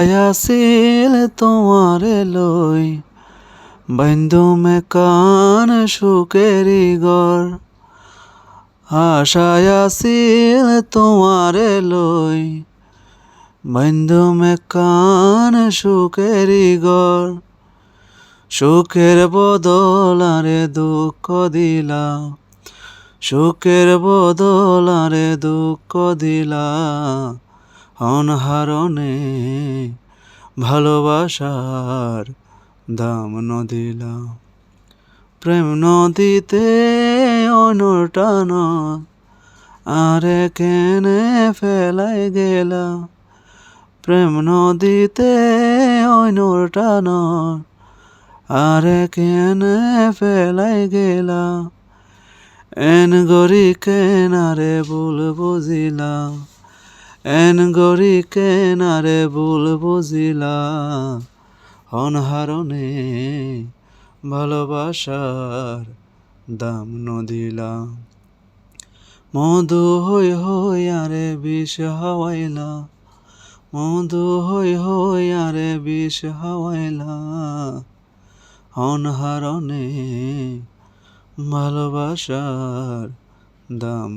আশায় আছিল তোমারে লই বাইন্ধুমে কান সুকেরি গর। আশায় আছিল তোমারে লই বাইন্ধুমে কান সুকেরি গর। সুখের বদলারে দুঃখ দিলা, সুখের বদলারে দুঃখ দিলা, অনহারণে ভালোবাসার দাম নদিলা। প্রেম নদীতে অনটান আরে কেনে ফেলাই গেলা। প্রেম নদীতে অনটান আরে কেনে ফেলাই গেলা। এন গরি কেনারে ভুল বুঝিলা, এন গরি কেনারে ভুল বুঝিলা, অনহারণে ভালোবাসার দাম নদিলা। মধু হই হই আরে বিষ হাওয়াইলা, মধু হই হই আরে বিষ হাওয়াইলা, অনহারণে ভালোবাসার দাম